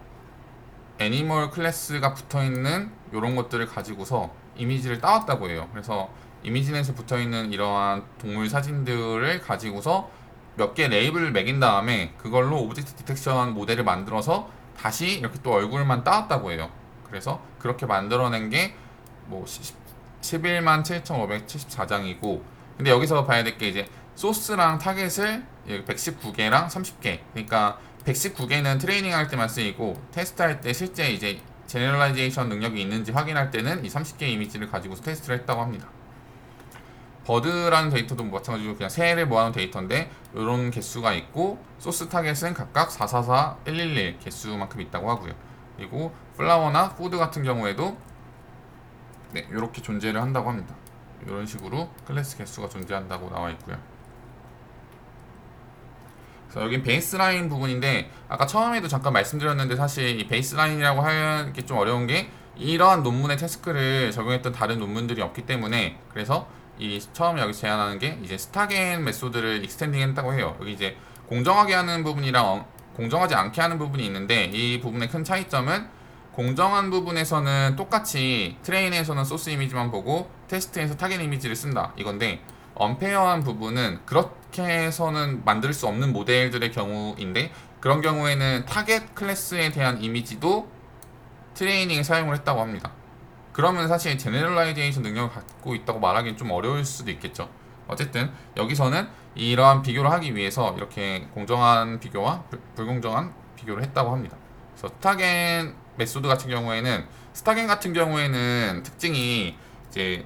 애니멀 클래스가 붙어있는 이런 것들을 가지고서 이미지를 따왔다고 해요. 그래서 이미지넷에 붙어있는 이러한 동물 사진들을 가지고서 몇 개 레이블을 매긴 다음에 그걸로 오브젝트 디텍션 모델을 만들어서 다시 이렇게 또 얼굴만 따왔다고 해요. 그래서 그렇게 만들어낸 게 뭐 11만 7,574장이고 근데 여기서 봐야 될 게 이제 소스랑 타겟을 119개랑 30개 그러니까 119개는 트레이닝 할 때만 쓰이고 테스트 할 때 실제 이제 제너럴라이제이션 능력이 있는지 확인할 때는 이 30개 이미지를 가지고서 테스트를 했다고 합니다. 버드라는 데이터도 마찬가지로 그냥 새를 모아놓은 데이터인데 이런 개수가 있고 소스 타겟은 각각 444, 111 개수만큼 있다고 하고요. 그리고 플라워나 푸드 같은 경우에도 네, 이렇게 존재를 한다고 합니다. 이런 식으로 클래스 개수가 존재한다고 나와 있고요. 그래서 여긴 베이스라인 부분인데 아까 처음에도 잠깐 말씀드렸는데 사실 이 베이스라인이라고 하기 좀 어려운 게 이러한 논문의 태스크를 적용했던 다른 논문들이 없기 때문에 그래서 이 처음 여기 제안하는 게 이제 스타겐 메소드를 익스텐딩 했다고 해요. 여기 이제 공정하게 하는 부분이랑 공정하지 않게 하는 부분이 있는데 이 부분의 큰 차이점은 공정한 부분에서는 똑같이 트레인에서는 소스 이미지만 보고 테스트에서 타겟 이미지를 쓴다 이건데 언페어한 부분은 그렇게 해서는 만들 수 없는 모델들의 경우인데 그런 경우에는 타겟 클래스에 대한 이미지도 트레이닝에 사용을 했다고 합니다. 그러면 사실 제너럴라이제이션 능력을 갖고 있다고 말하기는 좀 어려울 수도 있겠죠. 어쨌든 여기서는 이러한 비교를 하기 위해서 이렇게 공정한 비교와 불공정한 비교를 했다고 합니다. 그래서 스타겐 메소드 같은 경우에는 스타겐 같은 경우에는 특징이 이제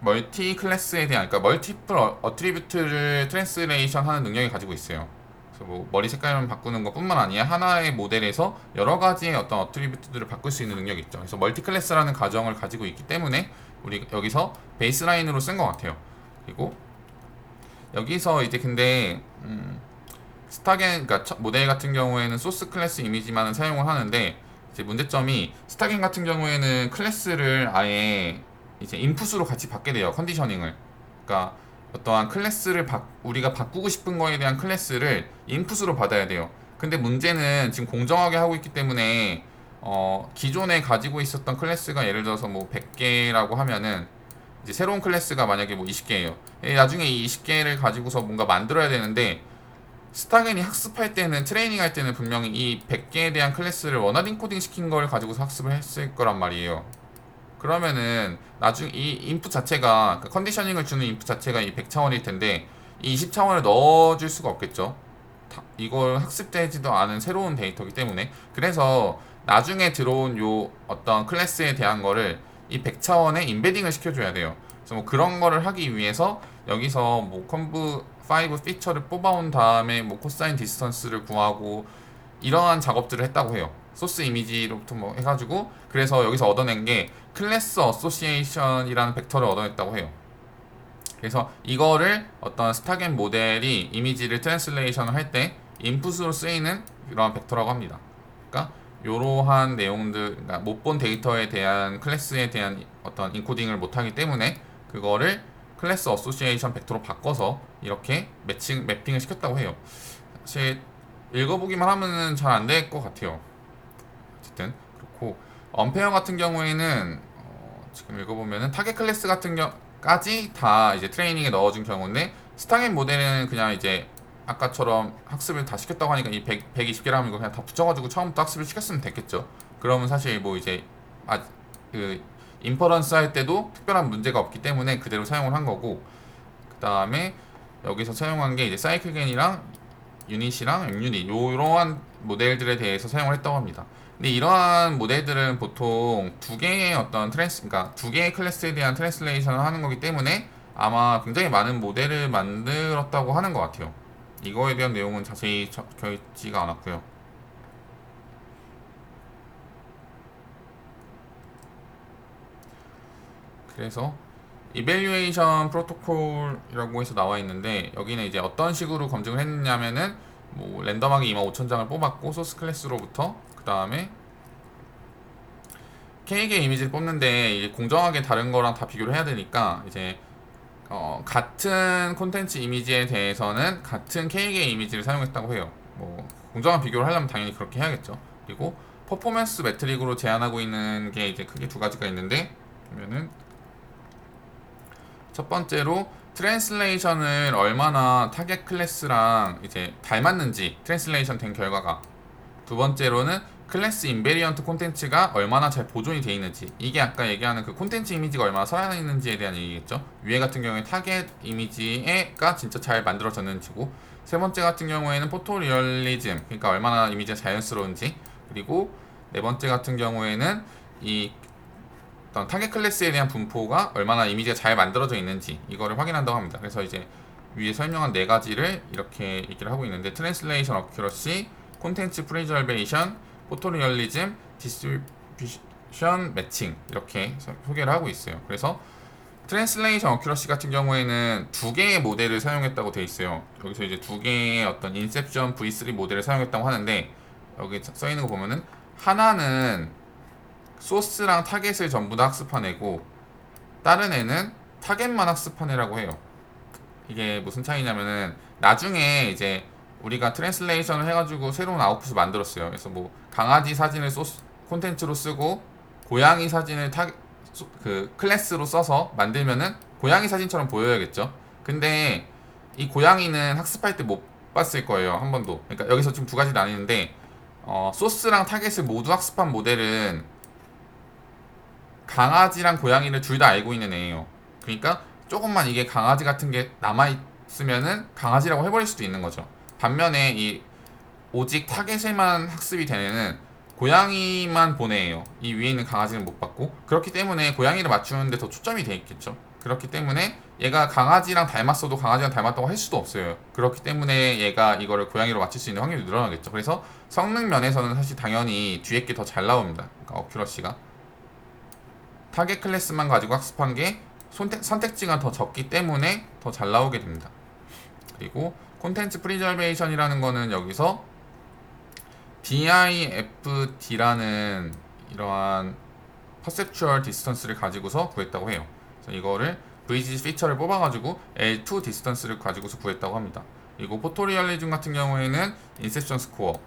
멀티 클래스에 대한 그러니까 멀티플 어트리뷰트를 트랜스레이션 하는 능력이 가지고 있어요. 그래서 뭐 머리 색깔만 바꾸는 것뿐만 아니라 하나의 모델에서 여러 가지의 어떤 어트리뷰트들을 바꿀 수 있는 능력이 있죠. 그래서 멀티 클래스라는 가정을 가지고 있기 때문에 우리 여기서 베이스라인으로 쓴 것 같아요. 그리고 여기서 이제 근데 스타겐 그러니까 모델 같은 경우에는 소스 클래스 이미지만은 사용을 하는데 이제 문제점이 스타갱 같은 경우에는 클래스를 아예 이제 인풋으로 같이 받게 돼요. 컨디셔닝을. 그러니까 어떠한 클래스를 우리가 바꾸고 싶은 거에 대한 클래스를 인풋으로 받아야 돼요. 근데 문제는 지금 공정하게 하고 있기 때문에 기존에 가지고 있었던 클래스가 예를 들어서 뭐 100개라고 하면은 이제 새로운 클래스가 만약에 뭐 20개예요. 나중에 이 20개를 가지고서 뭔가 만들어야 되는데 스타겐이 학습할 때는 트레이닝 할 때는 분명히 이 100개에 대한 클래스를 원활 인코딩 시킨 걸 가지고서 학습을 했을 거란 말이에요. 그러면은 나중 이 인풋 자체가 그러니까 컨디셔닝을 주는 인풋 자체가 이 100차원일 텐데 이 20차원을 넣어줄 수가 없겠죠. 이걸 학습되지도 않은 새로운 데이터이기 때문에 그래서 나중에 들어온 요 어떤 클래스에 대한 거를 이 100차원에 인베딩을 시켜줘야 돼요. 그래서 뭐 그런 거를 하기 위해서 여기서 뭐 컨브 5 피처를 뽑아온 다음에 뭐 코사인 디스턴스를 구하고 이러한 작업들을 했다고 해요. 소스 이미지로부터 뭐 해가지고 그래서 여기서 얻어낸 게 클래스 어소시에이션이라는 벡터를 얻어냈다고 해요. 그래서 이거를 어떤 스타겐 모델이 이미지를 트랜슬레이션을 할 때 인풋으로 쓰이는 이러한 벡터라고 합니다. 그러니까 이러한 내용들, 그러니까 못 본 데이터에 대한 클래스에 대한 어떤 인코딩을 못하기 때문에 그거를 클래스 어소시에이션 벡터로 바꿔서 이렇게 매핑을 시켰다고 해요. 사실 읽어보기만 하면은 잘 안 될 것 같아요. 어쨌든 그렇고 언페어 같은 경우에는 지금 읽어보면은 타겟 클래스 같은 경우까지 다 이제 트레이닝에 넣어준 경우인데 스타겐 모델은 그냥 이제 아까처럼 학습을 다 시켰다고 하니까 이 120개라면 이거 그냥 다 붙여가지고 처음부터 학습을 시켰으면 됐겠죠. 그러면 사실 뭐 이제 그 인퍼런스 할 때도 특별한 문제가 없기 때문에 그대로 사용을 한 거고 그 다음에 여기서 사용한 게 이제 사이클겐이랑 유닛이랑 엑유닛 이러한 모델들에 대해서 사용을 했다고 합니다. 근데 이러한 모델들은 보통 두 개의 어떤 그러니까 두 개의 클래스에 대한 트랜슬레이션을 하는 거기 때문에 아마 굉장히 많은 모델을 만들었다고 하는 것 같아요. 이거에 대한 내용은 자세히 적혀 있지가 않았고요. 그래서 이밸류에이션 프로토콜이라고 해서 나와 있는데 여기는 이제 어떤 식으로 검증을 했냐면은 뭐 랜덤하게 25,000장을 뽑았고 소스 클래스로부터 그 다음에 K개 이미지를 뽑는데 이게 공정하게 다른 거랑 다 비교를 해야 되니까 이제 같은 콘텐츠 이미지에 대해서는 같은 K개 이미지를 사용했다고 해요. 뭐 공정한 비교를 하려면 당연히 그렇게 해야겠죠. 그리고 퍼포먼스 매트릭으로 제한하고 있는 게 이제 크게 두 가지가 있는데 보면은 첫 번째로 트랜슬레이션을 얼마나 타겟 클래스랑 이제 닮았는지 트랜슬레이션 된 결과가 두 번째로는 클래스 인베리언트 콘텐츠가 얼마나 잘 보존이 되어 있는지 이게 아까 얘기하는 그 콘텐츠 이미지가 얼마나 살아있는지에 대한 얘기겠죠. 위에 같은 경우에 타겟 이미지가 진짜 잘 만들어졌는지고 세 번째 같은 경우에는 포토리얼리즘 그러니까 얼마나 이미지가 자연스러운지 그리고 네 번째 같은 경우에는 이 어떤 타겟 클래스에 대한 분포가 얼마나 이미지가 잘 만들어져 있는지 이거를 확인한다고 합니다. 그래서 이제 위에 설명한 네 가지를 이렇게 얘기를 하고 있는데 트랜슬레이션 어큐러시, 콘텐츠 프리저베이션, 포토리얼리즘, 디스트리뷰션 매칭 이렇게 소개를 하고 있어요. 그래서 트랜슬레이션 어큐러시 같은 경우에는 두 개의 모델을 사용했다고 돼 있어요. 여기서 이제 두 개의 어떤 인셉션 V3 모델을 사용했다고 하는데 여기 써 있는 거 보면은 하나는 소스랑 타겟을 전부 다 학습한 애고 다른 애는 타겟만 학습한 애라고 해요. 이게 무슨 차이냐면은 나중에 이제 우리가 트랜슬레이션을 해가지고 새로운 아웃풋을 만들었어요. 그래서 뭐 강아지 사진을 소스 콘텐츠로 쓰고 고양이 사진을 그 클래스로 써서 만들면은 고양이 사진처럼 보여야겠죠. 근데 이 고양이는 학습할 때 못 봤을 거예요. 한 번도. 그러니까 여기서 지금 두 가지 나뉘는데 소스랑 타겟을 모두 학습한 모델은 강아지랑 고양이를 둘 다 알고 있는 애예요. 그러니까 조금만 이게 강아지 같은 게 남아있으면은 강아지라고 해버릴 수도 있는 거죠. 반면에 이 오직 타겟에만 학습이 되는 애는 고양이만 보내요. 이 위에 있는 강아지는 못 받고 그렇기 때문에 고양이를 맞추는데 더 초점이 돼 있겠죠. 그렇기 때문에 얘가 강아지랑 닮았어도 강아지랑 닮았다고 할 수도 없어요. 그렇기 때문에 얘가 이거를 고양이로 맞출 수 있는 확률이 늘어나겠죠. 그래서 성능 면에서는 사실 당연히 뒤에 게 더 잘 나옵니다. 그러니까 어큐러시가 타겟 클래스만 가지고 학습한 게 선택지가 더 적기 때문에 더 잘 나오게 됩니다. 그리고 콘텐츠 프리저베이션이라는 거는 여기서 DIFD라는 이러한 perceptual distance를 가지고서 구했다고 해요. 그래서 이거를 VG 피처를 뽑아가지고 L2 distance를 가지고서 구했다고 합니다. 그리고 포토리얼리즘 같은 경우에는 인셉션 스코어,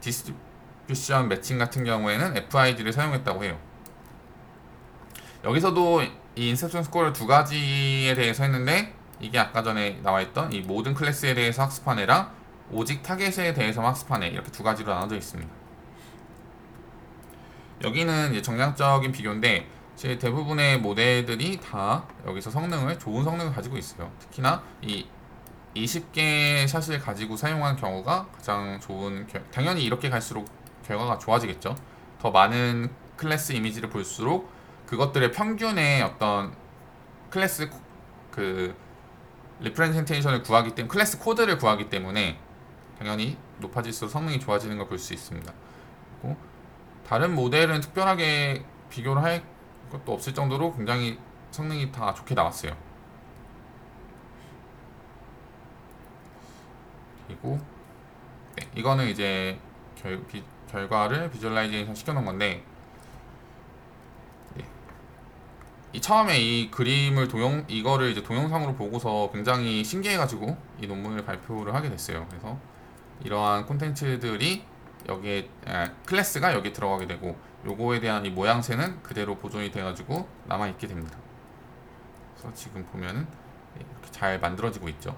디스트리뷰션 매칭 같은 경우에는 FID를 사용했다고 해요. 여기서도 이 인셉션 스코어를 두 가지에 대해서 했는데, 이게 아까 전에 나와있던 이 모든 클래스에 대해서 학습한 애랑 오직 타겟에 대해서 학습한 애, 이렇게 두 가지로 나눠져 있습니다. 여기는 이제 정량적인 비교인데, 제 대부분의 모델들이 다 여기서 좋은 성능을 가지고 있어요. 특히나 이 20개의 샷을 가지고 사용한 경우가 가장 좋은, 당연히 이렇게 갈수록 결과가 좋아지겠죠. 더 많은 클래스 이미지를 볼수록 그것들의 평균의 어떤 클래스 리프레젠테이션을 구하기 때문에, 클래스 코드를 구하기 때문에 당연히 높아질수록 성능이 좋아지는 걸 볼 수 있습니다. 그리고 다른 모델은 특별하게 비교를 할 것도 없을 정도로 굉장히 성능이 다 좋게 나왔어요. 그리고 네, 이거는 이제 결과를 비주얼라이제이션 시켜놓은 건데, 처음에 이 그림을 이거를 이제 동영상으로 보고서 굉장히 신기해가지고 이 논문을 발표를 하게 됐어요. 그래서 이러한 콘텐츠들이 여기에 클래스가 여기 들어가게 되고, 요거에 대한 이 모양새는 그대로 보존이 돼가지고 남아있게 됩니다. 그래서 지금 보면은 이렇게 잘 만들어지고 있죠.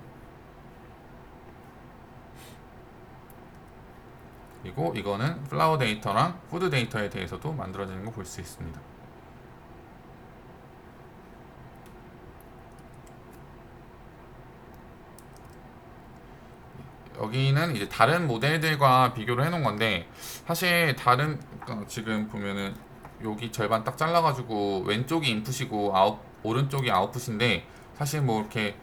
그리고 이거는 플라워 데이터랑 푸드 데이터에 대해서도 만들어지는 거 볼 수 있습니다. 여기는 이제 다른 모델들과 비교를 해놓은 건데, 사실 지금 보면은 여기 절반 딱 잘라가지고 왼쪽이 인풋이고 오른쪽이 아웃풋인데, 사실 뭐 이렇게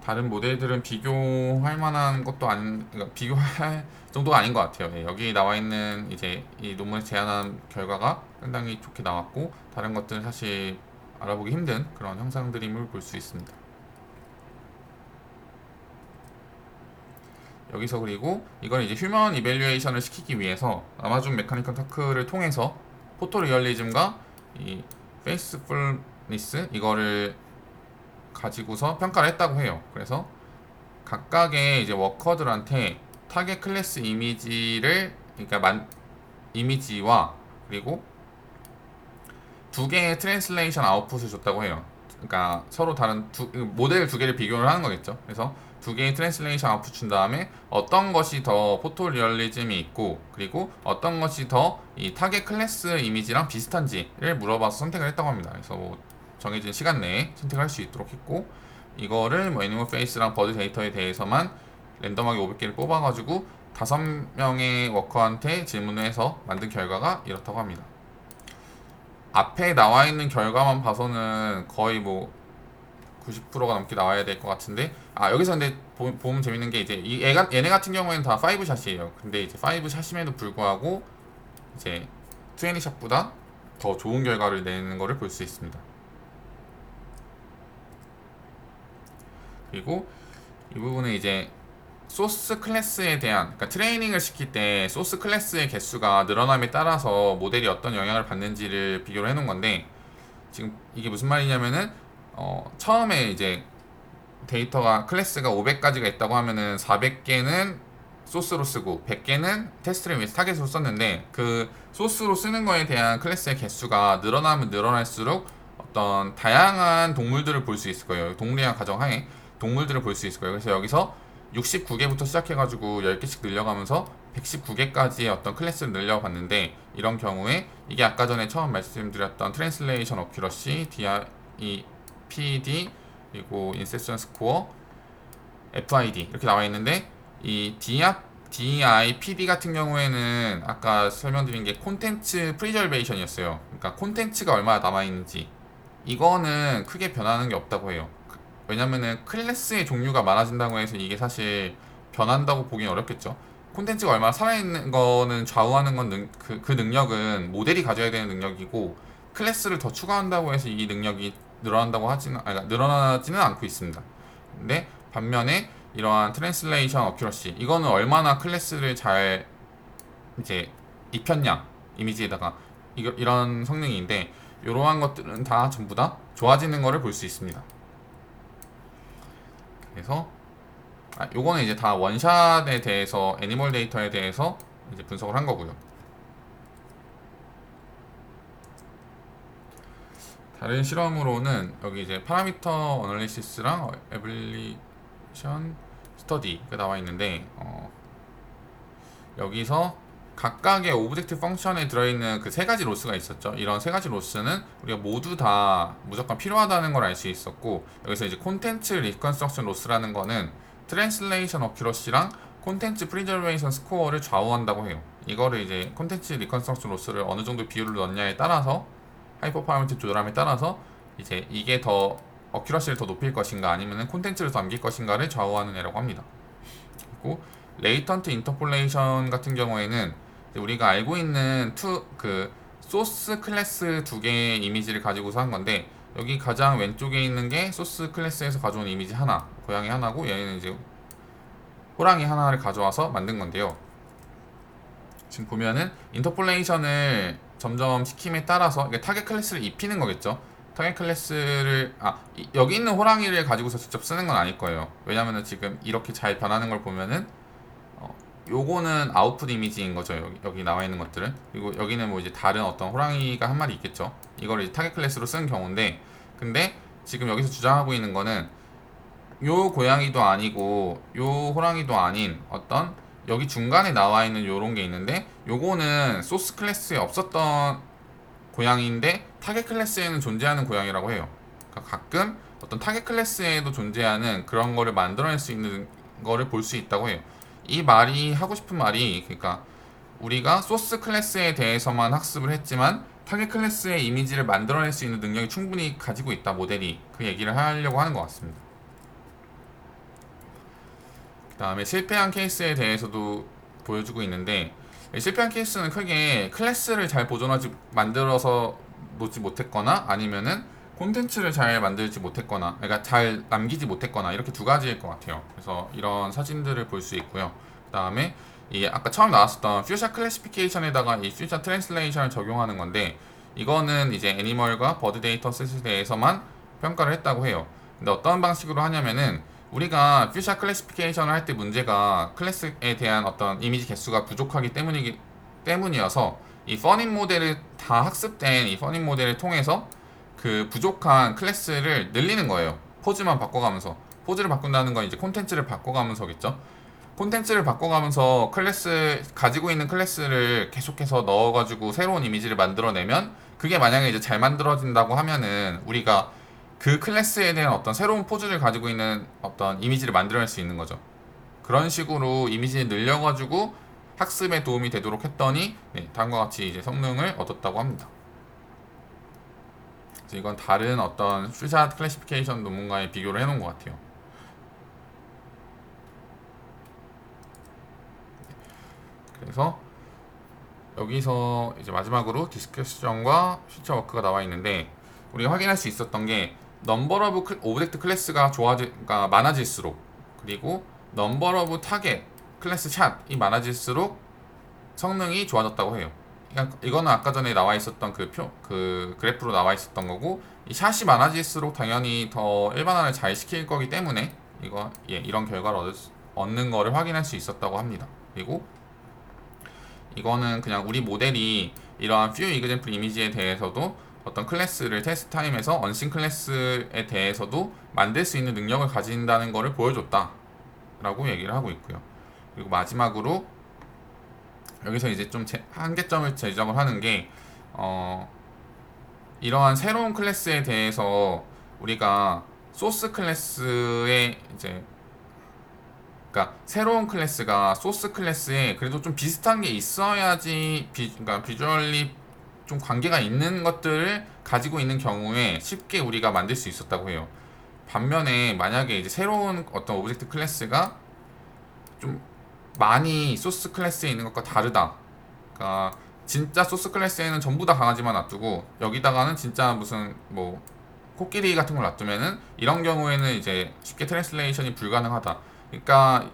다른 모델들은 비교할 만한 것도 그러니까 비교할 정도가 아닌 것 같아요. 여기 나와 있는 이제 이 논문에 제안한 결과가 상당히 좋게 나왔고, 다른 것들은 사실 알아보기 힘든 그런 형상들임을 볼 수 있습니다. 여기서 그리고 이걸 이제 휴먼 이밸류에이션을 시키기 위해서 아마존 메카니컬 터크를 통해서 포토리얼리즘과 이 페이스풀니스 이거를 가지고서 평가를 했다고 해요. 그래서 각각의 이제 워커들한테 타겟 클래스 그러니까 이미지와 그리고 두 개의 트랜슬레이션 아웃풋을 줬다고 해요. 그러니까 서로 다른 모델 두 개를 비교를 하는 거겠죠. 그래서 두 개의 트랜슬레이션 아웃풋 준 다음에 어떤 것이 더 포토리얼리즘이 있고, 그리고 어떤 것이 더 이 타겟 클래스 이미지랑 비슷한지를 물어봐서 선택을 했다고 합니다. 그래서 뭐 정해진 시간 내에 선택할 수 있도록 했고, 이거를 뭐 애니멀 페이스랑 버드 데이터에 대해서만 랜덤하게 500개를 뽑아가지고 5명의 워커한테 질문을 해서 만든 결과가 이렇다고 합니다. 앞에 나와 있는 결과만 봐서는 거의 뭐 90%가 넘게 나와야 될 것 같은데, 여기서 근데 보면 재밌는 게, 이제 얘네 같은 경우에는 다 5샷이에요. 근데 이제 5샷임에도 불구하고 이제 20샷보다 더 좋은 결과를 내는 거를 볼 수 있습니다. 그리고 이 부분은 이제 소스 클래스에 대한, 그러니까 트레이닝을 시킬 때 소스 클래스의 개수가 늘어남에 따라서 모델이 어떤 영향을 받는지를 비교를 해놓은 건데, 지금 이게 무슨 말이냐면은 처음에 이제 데이터가 클래스가 500가지가 있다고 하면은 400개는 소스로 쓰고 100개는 테스트를 위해서 타겟으로 썼는데, 그 소스로 쓰는 거에 대한 클래스의 개수가 늘어나면 늘어날수록 어떤 다양한 동물들을 볼 수 있을 거예요. 동물이란 가정하에 동물들을 볼 수 있을 거예요. 그래서 여기서 69개부터 시작해가지고 10개씩 늘려가면서 119개까지의 어떤 클래스를 늘려봤는데, 이런 경우에 이게 아까 전에 처음 말씀드렸던 트랜슬레이션 어큐러시, PD, 그리고 인셉션 스코어, FID 이렇게 나와 있는데, 이 DIPD 같은 경우에는 아까 설명드린 게 콘텐츠 프리저베이션이었어요. 그러니까 콘텐츠가 얼마나 남아있는지, 이거는 크게 변하는 게 없다고 해요. 왜냐면은 클래스의 종류가 많아진다고 해서 이게 사실 변한다고 보기는 어렵겠죠. 콘텐츠가 얼마나 살아있는 거는 좌우하는 건 그 능력은 모델이 가져야 되는 능력이고, 클래스를 더 추가한다고 해서 이 능력이 늘어나지는 않고 있습니다. 근데 반면에 이러한 트랜슬레이션 어큐러시, 이거는 얼마나 클래스를 잘 이제 입혔냐 이미지에다가 이런 성능인데 이러한 것들은 다 전부 다 좋아지는 거를 볼 수 있습니다. 그래서 요거는 이제 다 원샷에 대해서 애니멀 데이터에 대해서 이제 분석을 한 거고요. 다른 실험으로는 여기 이제 파라미터 어널리시스랑 에블리션 스터디가 나와 있는데 여기서 각각의 오브젝트 펑션에 들어있는 그 세 가지 로스가 있었죠. 이런 세 가지 로스는 우리가 모두 다 무조건 필요하다는 걸 알 수 있었고, 여기서 이제 콘텐츠 리컨스트럭션 로스라는 거는 트랜슬레이션 어큐러시랑 콘텐츠 프리저베이션 스코어를 좌우한다고 해요. 이거를 이제 콘텐츠 리컨스트럭션 로스를 어느 정도 비율을 넣냐에 따라서 하이퍼 파라미터 조절함에 따라서 이제 이게 더 어큐러시를 더 높일 것인가 아니면 콘텐츠를 더 남길 것인가를 좌우하는 애라고 합니다. 그리고 레이턴트 인터폴레이션 같은 경우에는 우리가 알고 있는 그 소스 클래스 두 개의 이미지를 가지고서 한 건데, 여기 가장 왼쪽에 있는 게 소스 클래스에서 가져온 이미지 하나, 고양이 하나고, 얘는 이제 호랑이 하나를 가져와서 만든 건데요. 지금 보면은 인터폴레이션을 점점 시킴에 따라서 이게 타겟 클래스를 입히는 거겠죠. 타겟 클래스를 여기 있는 호랑이를 가지고서 직접 쓰는 건 아닐 거예요. 왜냐면은 지금 이렇게 잘 변하는 걸 보면은 요거는 아웃풋 이미지인 거죠. 여기 나와 있는 것들은. 그리고 여기는 뭐 이제 다른 어떤 호랑이가 한 마리 있겠죠. 이거를 이제 타겟 클래스로 쓴 경우인데, 근데 지금 여기서 주장하고 있는 거는 요 고양이도 아니고 요 호랑이도 아닌 어떤 여기 중간에 나와 있는 요런 게 있는데, 요거는 소스 클래스에 없었던 고양이인데 타겟 클래스에는 존재하는 고양이라고 해요. 그러니까 가끔 어떤 타겟 클래스에도 존재하는 그런 거를 만들어낼 수 있는 거를 볼 수 있다고 해요. 이 말이 하고 싶은 말이, 그러니까 우리가 소스 클래스에 대해서만 학습을 했지만 타겟 클래스의 이미지를 만들어낼 수 있는 능력이 충분히 가지고 있다, 모델이. 그 얘기를 하려고 하는 것 같습니다. 그 다음에 실패한 케이스에 대해서도 보여주고 있는데, 실패한 케이스는 크게 클래스를 잘 만들어서 놓지 못했거나 아니면은 콘텐츠를 잘 만들지 못했거나, 그러니까 잘 남기지 못했거나, 이렇게 두 가지일 것 같아요. 그래서 이런 사진들을 볼 수 있고요. 그 다음에 이 아까 처음 나왔었던 퓨처 클래시피케이션에다가 이 퓨처 트랜슬레이션을 적용하는 건데, 이거는 이제 애니멀과 버드 데이터 셋에 대해서만 평가를 했다고 해요. 근데 어떤 방식으로 하냐면은, 우리가 퓨처 클래시피케이션을 할 때 문제가 클래스에 대한 어떤 이미지 개수가 부족하기 때문이어서 이 퍼닛 모델을 다 학습된 이 퍼닛 모델을 통해서 그 부족한 클래스를 늘리는 거예요. 포즈만 바꿔가면서. 포즈를 바꾼다는 건 이제 콘텐츠를 바꿔가면서겠죠. 콘텐츠를 바꿔가면서 가지고 있는 클래스를 계속해서 넣어가지고 새로운 이미지를 만들어내면, 그게 만약에 이제 잘 만들어진다고 하면은 우리가 그 클래스에 대한 어떤 새로운 포즈를 가지고 있는 어떤 이미지를 만들어낼 수 있는 거죠. 그런 식으로 이미지를 늘려가지고 학습에 도움이 되도록 했더니 다음과 같이 이제 성능을 얻었다고 합니다. 그래서 이건 다른 어떤 퓨처 클래시피케이션 논문과의 비교를 해놓은 것 같아요. 그래서 여기서 이제 마지막으로 디스커션과 퓨처 워크가 나와 있는데, 우리가 확인할 수 있었던 게 넘버 오브 오브젝트 클래스가 그러니까 많아질수록, 그리고 넘버 오브 타겟 클래스 샷이 많아질수록 성능이 좋아졌다고 해요. 그러니까 이거는 아까 전에 나와 있었던 그 그래프로 나와 있었던 거고, 이 샷이 많아질수록 당연히 더 일반화를 잘 시킬 거기 때문에 이런 결과를 얻는 거를 확인할 수 있었다고 합니다. 그리고 이거는 그냥 우리 모델이 이러한 few example 이미지에 대해서도 어떤 클래스를 테스트 타임에서 언신 클래스에 대해서도 만들 수 있는 능력을 가진다는 것을 보여줬다 라고 얘기를 하고 있고요. 그리고 마지막으로 여기서 이제 좀 한계점을 지적을 하는 게, 이러한 새로운 클래스에 대해서 우리가 소스 클래스에 이제, 그러니까 새로운 클래스가 소스 클래스에 그래도 좀 비슷한 게 있어야지 그러니까 비주얼리 좀 관계가 있는 것들을 가지고 있는 경우에 쉽게 우리가 만들 수 있었다고 해요. 반면에 만약에 이제 새로운 어떤 오브젝트 클래스가 좀 많이 소스 클래스에 있는 것과 다르다. 그러니까 진짜 소스 클래스에는 전부 다 강아지만 놔두고 여기다가는 진짜 무슨 뭐 코끼리 같은 걸 놔두면은, 이런 경우에는 이제 쉽게 트랜슬레이션이 불가능하다. 그러니까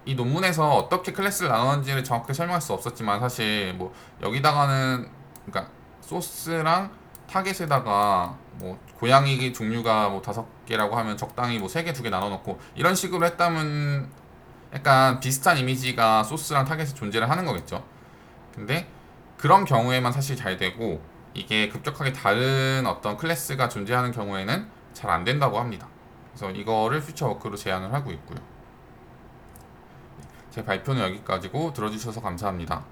이 논문에서 어떻게 클래스를 나누는지를 정확하게 설명할 수 없었지만 사실 뭐 여기다가는 그러니까 소스랑 타겟에다가 뭐 고양이 종류가 뭐 5개라고 하면 적당히 뭐 3개, 2개 나눠 놓고 이런 식으로 했다면 약간 비슷한 이미지가 소스랑 타겟에 존재를 하는 거겠죠. 근데 그런 경우에만 사실 잘 되고 이게 급격하게 다른 어떤 클래스가 존재하는 경우에는 잘 안 된다고 합니다. 그래서 이거를 퓨처 워크로 제안을 하고 있고요. 제 발표는 여기까지고 들어주셔서 감사합니다.